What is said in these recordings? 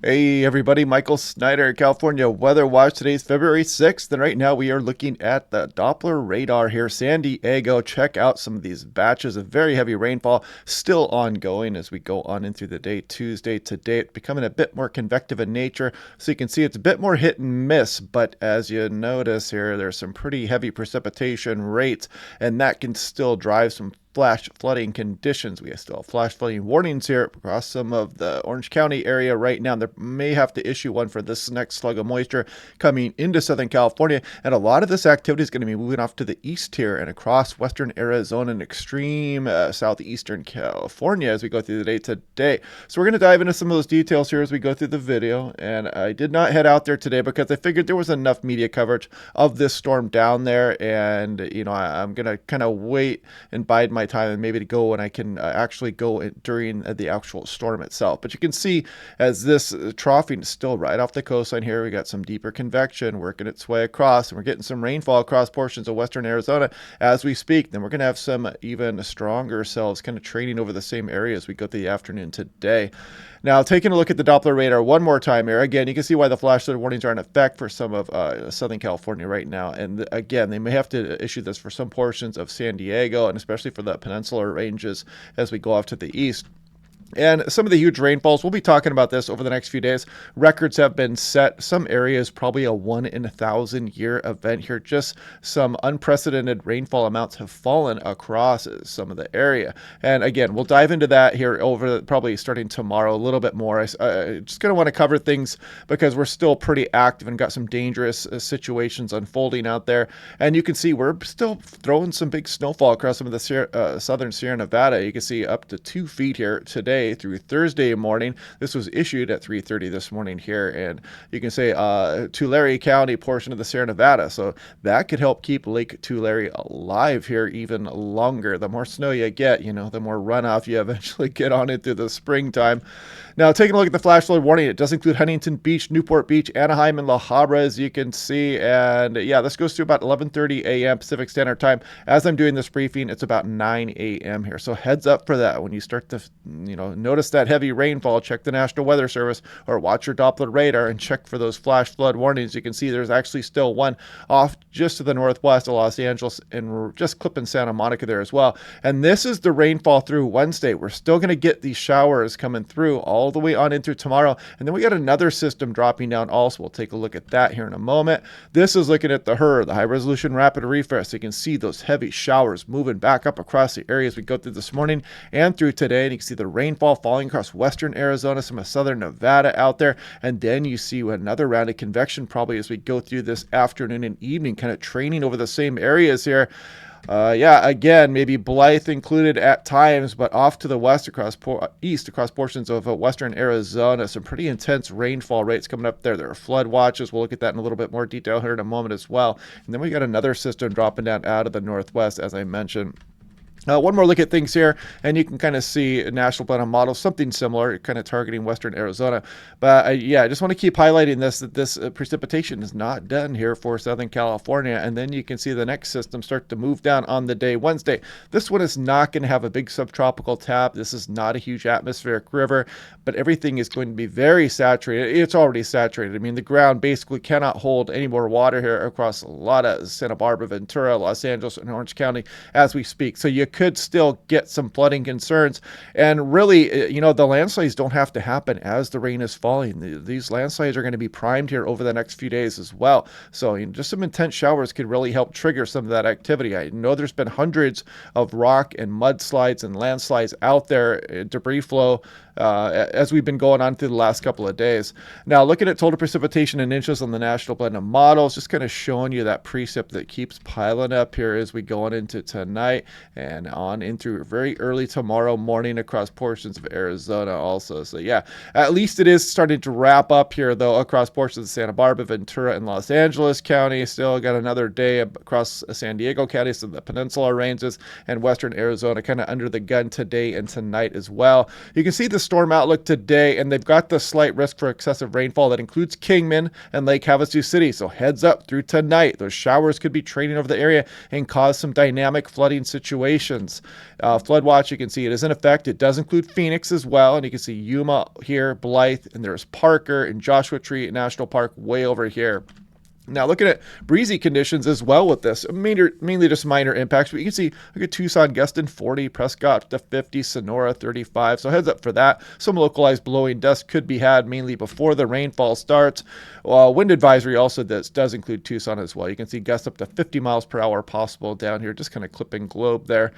Hey everybody, Michael Snyder, California Weather Watch. Today's February 6th, and right now we are looking at the Doppler radar here, San Diego. Check out some of these batches of very heavy rainfall still ongoing as we go on in through the day. Tuesday to date, becoming a bit more convective in nature, so you can see it's a bit more hit and miss, but as you notice here, there's some pretty heavy precipitation rates, and that can still drive some flash flooding conditions. We still have flash flooding warnings here across some of the Orange County area right now. They may have to issue one for this next slug of moisture coming into Southern California. And a lot of this activity is going to be moving off to the east here and across western Arizona and extreme southeastern California as we go through the day today. So we're going to dive into some of those details here as we go through the video. And I did not head out there today because I figured there was enough media coverage of this storm down there. And, I'm going to kind of wait and bide my time and maybe to go when I can actually go during the actual storm itself. But you can see as this troughing is still right off the coastline here, we got some deeper convection working its way across, and we're getting some rainfall across portions of western Arizona as we speak. Then we're going to have some even stronger cells kind of training over the same area as we go through the afternoon today. Now, taking a look at the Doppler radar one more time here, again, you can see why the flash flood warnings are in effect for some of Southern California right now. And again, they may have to issue this for some portions of San Diego and especially for the peninsular ranges as we go off to the east. And some of the huge rainfalls, we'll be talking about this over the next few days. Records have been set. Some areas, probably a 1 in 1,000 year event here. Just some unprecedented rainfall amounts have fallen across some of the area. And again, we'll dive into that here over probably starting tomorrow a little bit more. I just going to want to cover things because we're still pretty active and got some dangerous situations unfolding out there. And you can see we're still throwing some big snowfall across some of the southern Sierra Nevada. You can see up to 2 feet here today through Thursday morning. This was issued at 3:30 this morning here, and you can say Tulare County portion of the Sierra Nevada. So that could help keep Lake Tulare alive here even longer. The more snow you get, the more runoff you eventually get on into the springtime. Now, taking a look at the flash flood warning, it does include Huntington Beach, Newport Beach, Anaheim, and La Habra, as you can see. And yeah, this goes to about 11:30 a.m. Pacific Standard Time. As I'm doing this briefing, it's about 9 a.m. here. So heads up for that. When you start to, notice that heavy rainfall, check the National Weather Service or watch your Doppler radar and check for those flash flood warnings. You can see there's actually still one off just to the northwest of Los Angeles and just clipping Santa Monica there as well. And this is the rainfall through Wednesday. We're still going to get these showers coming through all the way on into tomorrow. And then we got another system dropping down also. We'll take a look at that here in a moment. This is looking at the HRRR, the high resolution rapid refresh. So you can see those heavy showers moving back up across the areas we go through this morning and through today. And you can see the rainfall falling across western Arizona, some of southern Nevada out there. And then you see another round of convection probably as we go through this afternoon and evening, kind of training over the same areas here. Again, maybe Blythe included at times, but off to the west across portions of western Arizona, some pretty intense rainfall rates coming up there. There are flood watches. We'll look at that in a little bit more detail here in a moment as well. And then we got another system dropping down out of the northwest, as I mentioned. One more look at things here, and you can kind of see National Plan Model, something similar, kind of targeting western Arizona. But I just want to keep highlighting that this precipitation is not done here for Southern California. And then you can see the next system start to move down on the day Wednesday. This one is not going to have a big subtropical tap. This is not a huge atmospheric river, but everything is going to be very saturated. It's already saturated. I mean, the ground basically cannot hold any more water here across a lot of Santa Barbara, Ventura, Los Angeles, and Orange County as we speak. So you could still get some flooding concerns. And really, the landslides don't have to happen as the rain is falling. These landslides are going to be primed here over the next few days as well. So just some intense showers could really help trigger some of that activity. I know there's been hundreds of rock and mudslides and landslides out there, debris flow, as we've been going on through the last couple of days. Now, looking at total precipitation in inches on the National Blend of Models, just kind of showing you that precip that keeps piling up here as we go on into tonight and on into very early tomorrow morning across portions of Arizona also. So yeah, at least it is starting to wrap up here though across portions of Santa Barbara, Ventura, and Los Angeles County. Still got another day across San Diego County, so the peninsula ranges and western Arizona kind of under the gun today and tonight as well. You can see the storm outlook today, and they've got the slight risk for excessive rainfall that includes Kingman and Lake Havasu City. So heads up through tonight. Those showers could be training over the area and cause some dynamic flooding situations. Flood watch, you can see it is in effect. It does include Phoenix as well, and you can see Yuma here, Blythe, and there's Parker and Joshua Tree National Park way over here. Now, looking at breezy conditions as well with this, mainly just minor impacts, but you can see look at Tucson gusting 40, Prescott to 50, Sonora 35. So heads up for that. Some localized blowing dust could be had mainly before the rainfall starts. Wind advisory also does include Tucson as well. You can see gusts up to 50 miles per hour possible down here, just kind of clipping globe there,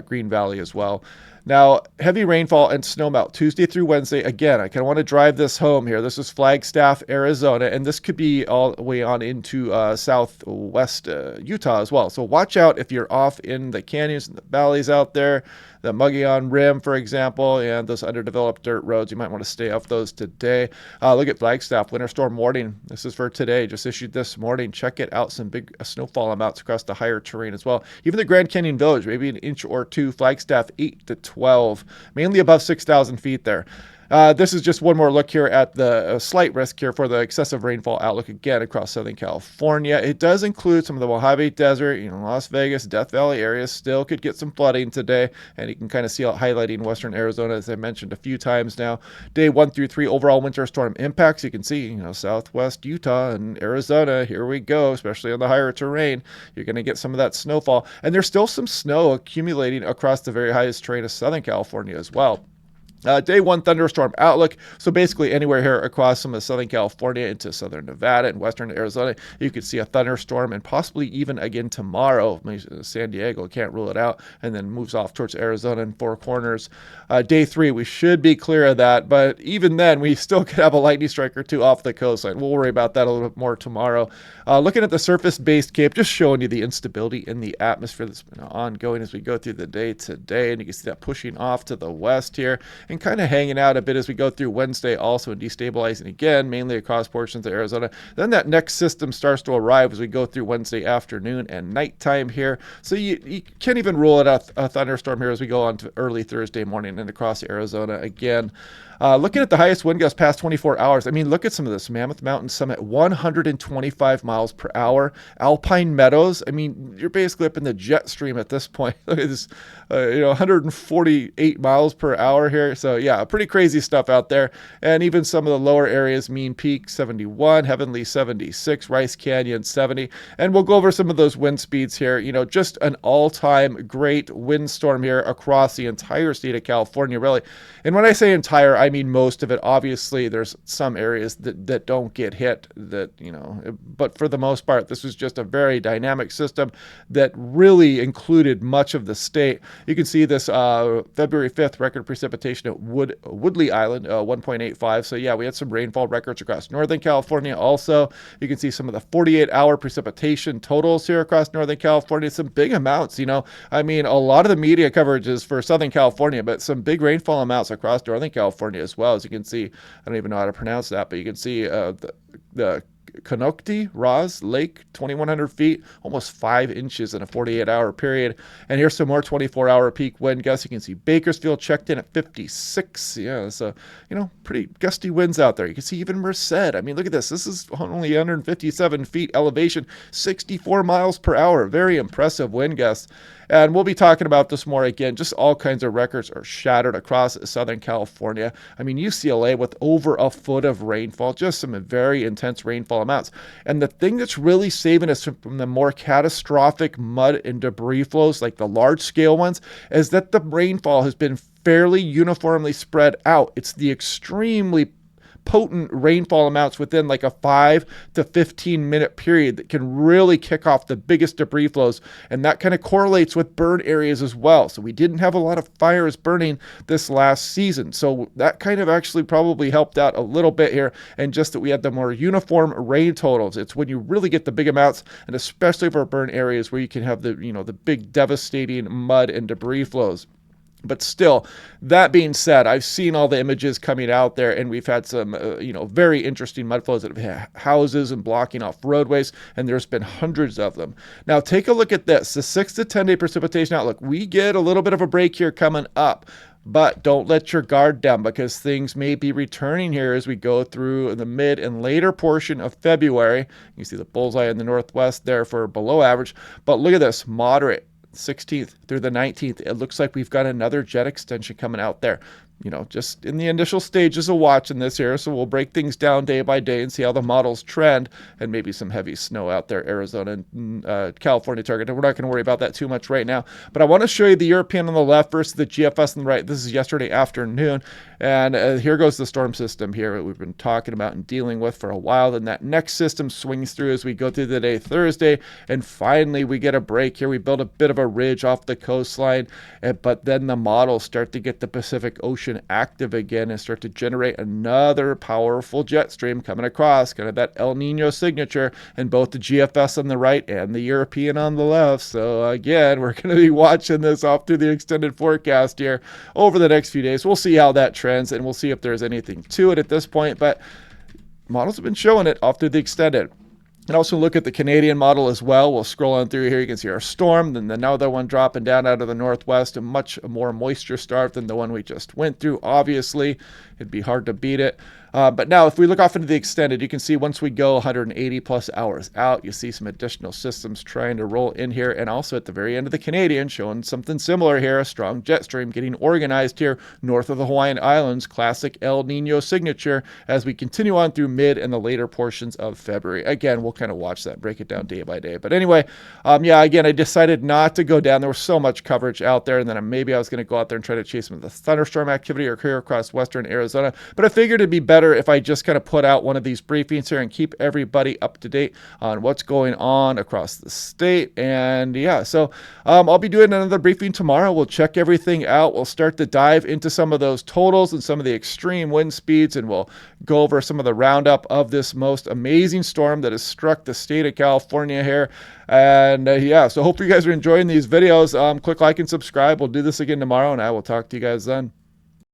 Green Valley as well. Now, heavy rainfall and snowmelt Tuesday through Wednesday. Again, I kind of want to drive this home here. This is Flagstaff, Arizona, and this could be all the way on into southwest Utah as well. So watch out if you're off in the canyons and the valleys out there, the Mogollon Rim, for example, and those underdeveloped dirt roads. You might want to stay off those today. Look at Flagstaff, winter storm warning. This is for today, just issued this morning. Check it out. Some big snowfall amounts across the higher terrain as well. Even the Grand Canyon Village, maybe an inch or two. Flagstaff 8 to 12, mainly above 6,000 feet there. This is just one more look here at the slight risk here for the excessive rainfall outlook again across Southern California. It does include some of the Mojave Desert, Las Vegas, Death Valley areas still could get some flooding today, and you can kind of see it highlighting western Arizona, as I mentioned a few times now. Day 1 through 3 overall winter storm impacts. You can see, southwest Utah and Arizona. Here we go, especially on the higher terrain. You're going to get some of that snowfall, and there's still some snow accumulating across the very highest terrain of Southern California as well. Day 1 thunderstorm outlook. So basically anywhere here across some of Southern California into southern Nevada and western Arizona, you could see a thunderstorm, and possibly even again tomorrow. San Diego, can't rule it out, and then moves off towards Arizona and Four Corners. Day 3, we should be clear of that, but even then, we still could have a lightning strike or two off the coastline. We'll worry about that a little bit more tomorrow. Looking at the surface-based CAPE, just showing you the instability in the atmosphere that's been ongoing as we go through the day today, and you can see that pushing off to the west here, and kind of hanging out a bit as we go through Wednesday also, and destabilizing again, mainly across portions of Arizona. Then that next system starts to arrive as we go through Wednesday afternoon and nighttime here. So you can't even rule it out a thunderstorm here as we go on to early Thursday morning and across Arizona again. Looking at the highest wind gusts past 24 hours, look at some of this. Mammoth Mountain Summit, 125 miles per hour. Alpine Meadows, you're basically up in the jet stream at this point. Look at this, 148 miles per hour here. So yeah, pretty crazy stuff out there. And even some of the lower areas, Mean Peak 71, Heavenly 76, Rice Canyon 70. And we'll go over some of those wind speeds here. Just an all-time great windstorm here across the entire state of California, really. And when I say entire, I mean most of it. Obviously, there's some areas that don't get hit, but for the most part, this was just a very dynamic system that really included much of the state. You can see this February 5th record precipitation at Woodley Island, 1.85. So yeah, we had some rainfall records across Northern California also. You can see some of the 48-hour precipitation totals here across Northern California. Some big amounts, a lot of the media coverage is for Southern California, but some big rainfall amounts across Northern California as well. As you can see, I don't even know how to pronounce that, but you can see the Canocti Ross Lake, 2,100 feet, almost 5 inches in a 48-hour period. And here's some more 24-hour peak wind gusts. You can see Bakersfield checked in at 56. Yeah, so, pretty gusty winds out there. You can see even Merced. Look at this. This is only 157 feet elevation, 64 miles per hour. Very impressive wind gusts. And we'll be talking about this more again. Just all kinds of records are shattered across Southern California. UCLA with over a foot of rainfall, just some very intense rainfall amounts. And the thing that's really saving us from the more catastrophic mud and debris flows, like the large scale ones, is that the rainfall has been fairly uniformly spread out. It's the extremely potent rainfall amounts within like a 5 to 15 minute period that can really kick off the biggest debris flows. And that kind of correlates with burn areas as well. So we didn't have a lot of fires burning this last season. So that kind of actually probably helped out a little bit here. And just that we had the more uniform rain totals. It's when you really get the big amounts, and especially for burn areas where you can have the big devastating mud and debris flows. But still, that being said, I've seen all the images coming out there, and we've had some, very interesting mud flows that have hit houses and blocking off roadways, and there's been hundreds of them. Now, take a look at this, the 6 to 10 day precipitation outlook. We get a little bit of a break here coming up. But don't let your guard down, because things may be returning here as we go through the mid and later portion of February. You see the bullseye in the northwest there for below average. But look at this, moderate 16th through the 19th. It looks like we've got another jet extension coming out there. Just in the initial stages of watching this here. So we'll break things down day by day and see how the models trend, and maybe some heavy snow out there, Arizona and California target. We're not going to worry about that too much right now. But I want to show you the European on the left versus the GFS on the right. This is yesterday afternoon. And here goes the storm system here that we've been talking about and dealing with for a while. Then that next system swings through as we go through the day Thursday. And finally, we get a break here. We build a bit of a ridge off the coastline. But then the models start to get the Pacific Ocean active again and start to generate another powerful jet stream coming across, kind of that El Nino signature, and both the GFS on the right and the European on the left. So again, we're going to be watching this off through the extended forecast here over the next few days. We'll see how that trends, and we'll see if there's anything to it at this point, but models have been showing it off through the extended. And also look at the Canadian model as well. We'll scroll on through here. You can see our storm, then another one dropping down out of the northwest, and much more moisture starved than the one we just went through. Obviously, it'd be hard to beat it. But now if we look off into the extended, you can see once we go 180 plus hours out, you see some additional systems trying to roll in here. And also at the very end of the Canadian, showing something similar here, a strong jet stream getting organized here north of the Hawaiian Islands, classic El Nino signature, as we continue on through mid and the later portions of February. Again, we'll kind of watch that, break it down day by day. But anyway, yeah, again, I decided not to go down. There was so much coverage out there, and then maybe I was going to go out there and try to chase some of the thunderstorm activity or clear across western Arizona. But I figured it'd be better if I just kind of put out one of these briefings here and keep everybody up to date on what's going on across the state. And yeah, so I'll be doing another briefing tomorrow. We'll check everything out. We'll start to dive into some of those totals and some of the extreme wind speeds, and we'll go over some of the roundup of this most amazing storm that has struck the state of California here. And yeah, so hope you guys are enjoying these videos. Click like and subscribe. We'll do this again tomorrow, and I will talk to you guys then.